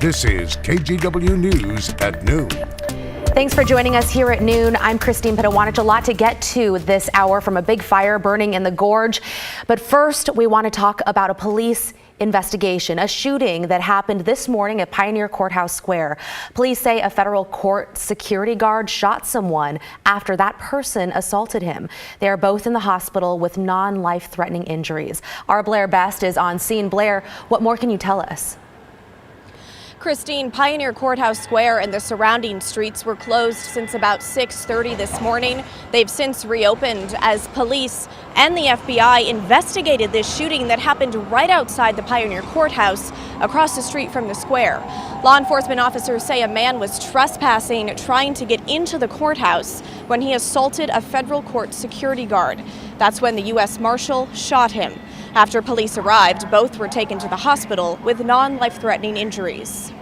This is KGW News at noon. Thanks for joining us here at noon. I'm Christine Pitawanich. A lot to get to this hour from a big fire burning in the gorge. But first, we want to talk about a police investigation, a shooting that happened this morning at Pioneer Courthouse Square. Police say a federal court security guard shot someone after that person assaulted him. They are both in the hospital with non-life-threatening injuries. Our Blair Best is on scene. Blair, what more can you tell us? Christine, Pioneer Courthouse Square and the surrounding streets were closed since about 6:30 this morning. They've since reopened as police and the FBI investigated this shooting that happened right outside the Pioneer Courthouse across the street from the square. Law enforcement officers say a man was trespassing, trying to get into the courthouse when he assaulted a federal court security guard. That's when the U.S. Marshal shot him. After police arrived, both were taken to the hospital with non-life-threatening injuries.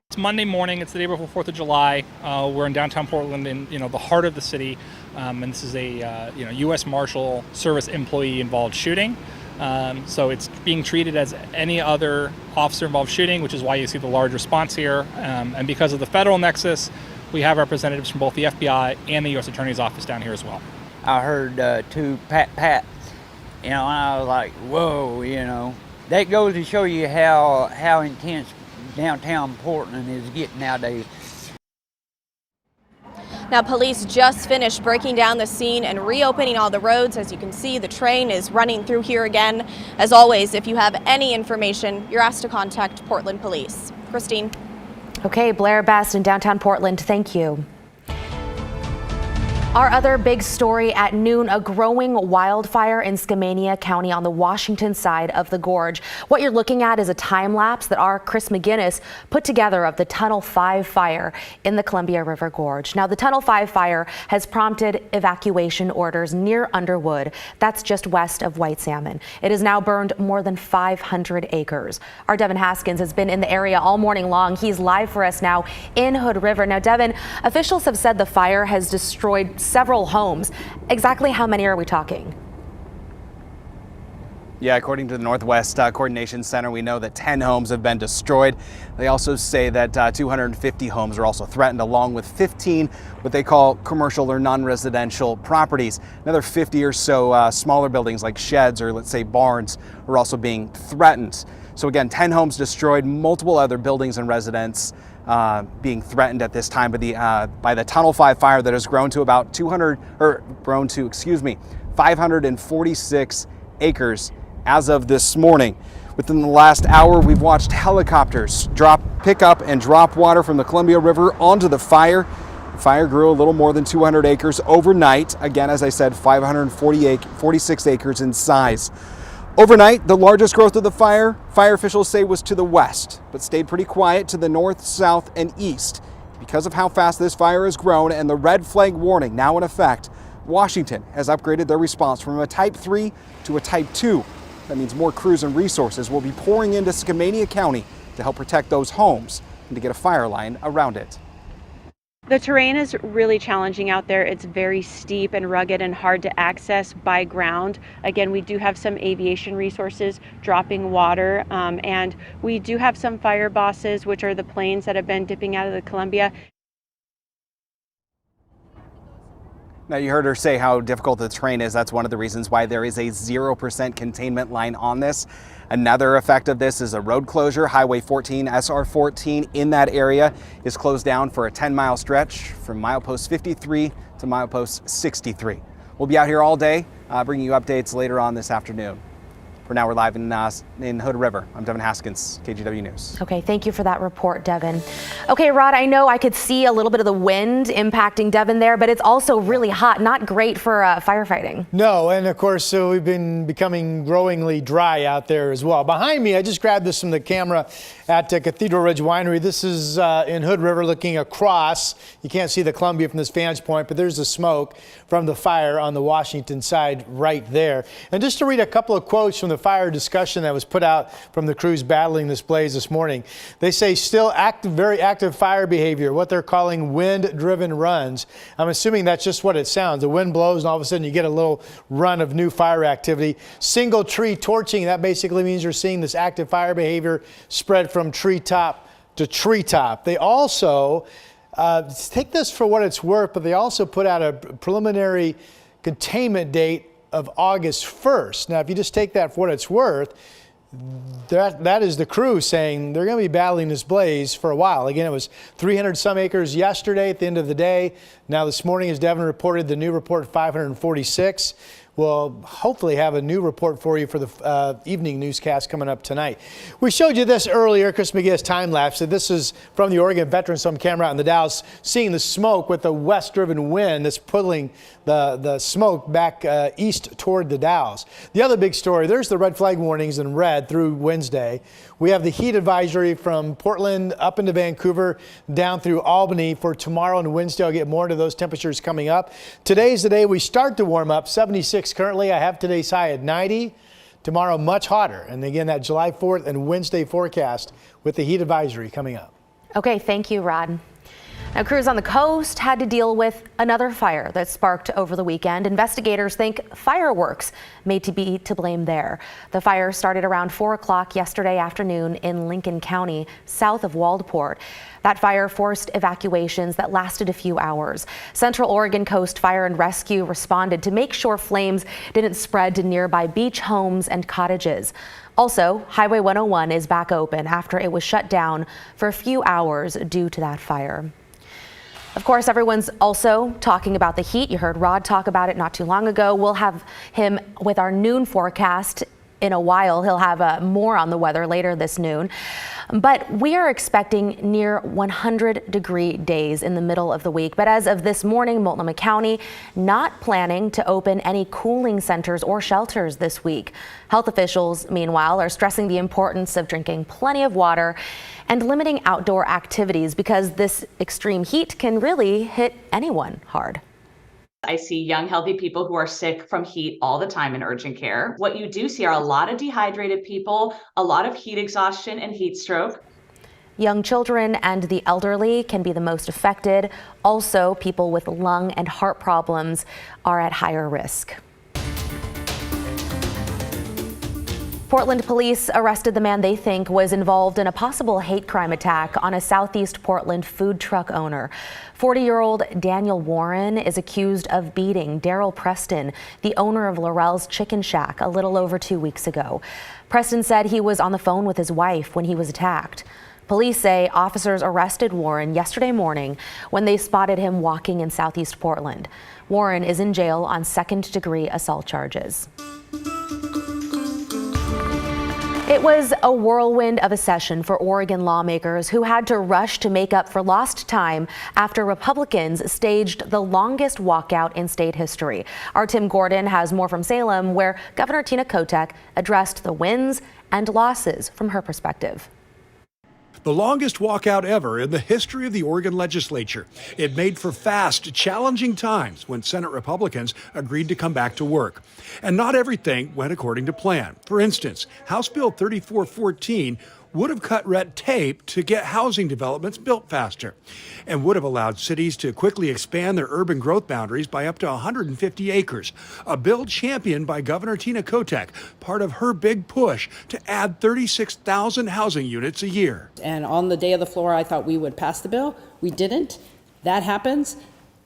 It's Monday morning. It's the day before 4th of July. We're in downtown Portland, in the heart of the city, and this is a U.S. Marshal Service employee-involved shooting. So it's being treated as any other officer-involved shooting, which is why you see the large response here. And because of the federal nexus, we have representatives from both the FBI and the U.S. Attorney's Office down here as well. I heard two pat. And I was like, whoa, That goes to show you how intense downtown Portland is getting nowadays. Now, police just finished breaking down the scene and reopening all the roads. As you can see, the train is running through here again. As always, if you have any information, you're asked to contact Portland Police. Christine. Okay, Blair Best in downtown Portland. Thank you. Our other big story at noon, a growing wildfire in Skamania County on the Washington side of the gorge. What you're looking at is a time lapse that our Chris McGinnis put together of the Tunnel 5 fire in the Columbia River Gorge. Now, the Tunnel 5 fire has prompted evacuation orders near Underwood. That's just west of White Salmon. It has now burned more than 500 acres. Our Devin Haskins has been in the area all morning long. He's live for us now in Hood River. Now, Devin, officials have said the fire has destroyed several homes. Exactly how many are we talking? Yeah, according to the Northwest Coordination Center, we know that 10 homes have been destroyed. They also say that 250 homes are also threatened, along with 15 what they call commercial or non-residential properties. Another 50 or so smaller buildings like sheds or let's say barns are also being threatened. So again, 10 homes destroyed, multiple other buildings and residents being threatened at this time by the Tunnel 5 fire that has grown to about 546 acres as of this morning. Within the last hour, we've watched helicopters pick up and drop water from the Columbia River onto the fire. The fire grew a little more than 200 acres overnight. Again, as I said, 546 acres in size. Overnight, the largest growth of the fire officials say was to the west, but stayed pretty quiet to the north, south, and east. Because of how fast this fire has grown and the red flag warning now in effect, Washington has upgraded their response from a Type 3 to a Type 2. That means more crews and resources will be pouring into Skamania County to help protect those homes and to get a fire line around it. The terrain is really challenging out there. It's very steep and rugged and hard to access by ground. Again, we do have some aviation resources dropping water, and we do have some fire bosses, which are the planes that have been dipping out of the Columbia. Now, you heard her say how difficult the terrain is. That's one of the reasons why there is a 0% containment line on this. Another effect of this is a road closure. Highway 14, SR 14 in that area is closed down for a 10-mile stretch from milepost 53 to milepost 63. We'll be out here all day, bringing you updates later on this afternoon. For now, we're live in Hood River. I'm Devin Haskins, KGW News. Okay, thank you for that report, Devin. Okay, Rod, I know I could see a little bit of the wind impacting Devin there, but it's also really hot, not great for firefighting. No, and of course, so we've been becoming growingly dry out there as well. Behind me, I just grabbed this from the camera at Cathedral Ridge Winery. This is in Hood River looking across. You can't see the Columbia from this vantage point, but there's the smoke from the fire on the Washington side right there. And just to read a couple of quotes from the fire discussion that was put out from the crews battling this blaze this morning. They say still very active fire behavior, what they're calling wind-driven runs. I'm assuming that's just what it sounds. The wind blows and all of a sudden you get a little run of new fire activity. Single tree torching, that basically means you're seeing this active fire behavior spread from treetop to treetop. They also, take this for what it's worth, but they also put out a preliminary containment date of August 1st. Now, if you just take that for what it's worth, that is the crew saying they're going to be battling this blaze for a while. Again, it was 300 some acres yesterday at the end of the day. Now this morning, as Devin reported, the new report 546. We'll hopefully have a new report for you for the evening newscast coming up tonight. We showed you this earlier, Chris McGeeh's time lapse. This is from the Oregon Veterans Home camera out in the Dalles, seeing the smoke with the west-driven wind that's pulling the smoke back east toward the Dalles. The other big story, there's the red flag warnings in red through Wednesday. We have the heat advisory from Portland up into Vancouver, down through Albany for tomorrow and Wednesday. I'll get more into those temperatures coming up. Today's the day we start to warm up, 76 currently. I have today's high at 90. Tomorrow much hotter. And again, that July 4th and Wednesday forecast with the heat advisory coming up. Okay, thank you, Rod. Now, crews on the coast had to deal with another fire that sparked over the weekend. Investigators think fireworks may be to blame there. The fire started around 4 o'clock yesterday afternoon in Lincoln County, south of Waldport. That fire forced evacuations that lasted a few hours. Central Oregon Coast Fire and Rescue responded to make sure flames didn't spread to nearby beach homes and cottages. Also, Highway 101 is back open after it was shut down for a few hours due to that fire. Of course, everyone's also talking about the heat. You heard Rod talk about it not too long ago. We'll have him with our noon forecast in a while. He'll have more on the weather later this noon. But we are expecting near 100-degree days in the middle of the week. But as of this morning, Multnomah County not planning to open any cooling centers or shelters this week. Health officials, meanwhile, are stressing the importance of drinking plenty of water and limiting outdoor activities because this extreme heat can really hit anyone hard. I see young, healthy people who are sick from heat all the time in urgent care. What you do see are a lot of dehydrated people, a lot of heat exhaustion and heat stroke. Young children and the elderly can be the most affected. Also, people with lung and heart problems are at higher risk. Portland police arrested the man they think was involved in a possible hate crime attack on a Southeast Portland food truck owner. 40-year-old Daniel Warren is accused of beating Daryl Preston, the owner of Laurel's Chicken Shack, a little over 2 weeks ago. Preston said he was on the phone with his wife when he was attacked. Police say officers arrested Warren yesterday morning when they spotted him walking in Southeast Portland. Warren is in jail on second-degree assault charges. It was a whirlwind of a session for Oregon lawmakers who had to rush to make up for lost time after Republicans staged the longest walkout in state history. Our Tim Gordon has more from Salem, where Governor Tina Kotek addressed the wins and losses from her perspective. The longest walkout ever in the history of the Oregon legislature. It made for fast, challenging times when Senate Republicans agreed to come back to work. And not everything went according to plan. For instance, House Bill 3414 would have cut red tape to get housing developments built faster and would have allowed cities to quickly expand their urban growth boundaries by up to 150 acres. A bill championed by Governor Tina Kotek, part of her big push to add 36,000 housing units a year. And on the day of the floor, I thought we would pass the bill. We didn't. That happens.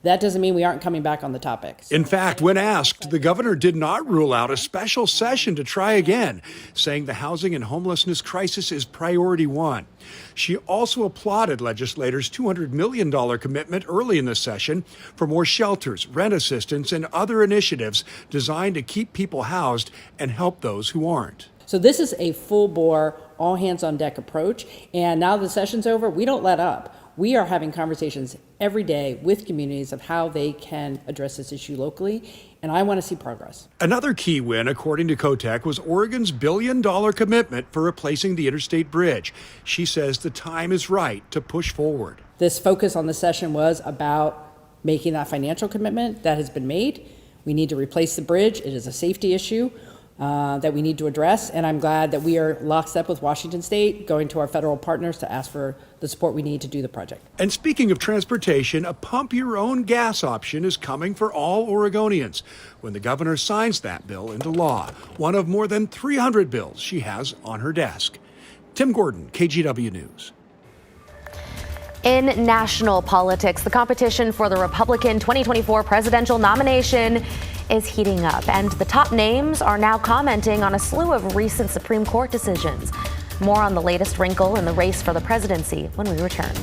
That doesn't mean we aren't coming back on the topics. In fact, when asked, the governor did not rule out a special session to try again, saying the housing and homelessness crisis is priority one. She also applauded legislators' $200 million commitment early in the session for more shelters, rent assistance, and other initiatives designed to keep people housed and help those who aren't. So this is a full-bore, all-hands-on-deck approach. And now the session's over, we don't let up. We are having conversations every day with communities of how they can address this issue locally, and I want to see progress. Another key win, according to Kotek, was Oregon's billion-dollar commitment for replacing the interstate bridge. She says the time is right to push forward. This focus on the session was about making that financial commitment that has been made. We need to replace the bridge. It is a safety issue that we need to address, and I'm glad that we are lockstep with Washington State, going to our federal partners to ask for the support we need to do the project. And speaking of transportation, a pump-your-own gas option is coming for all Oregonians when the governor signs that bill into law, one of more than 300 bills she has on her desk. Tim Gordon, KGW News. In national politics, the competition for the Republican 2024 presidential nomination is heating up, and the top names are now commenting on a slew of recent Supreme Court decisions. More on the latest wrinkle in the race for the presidency when we return.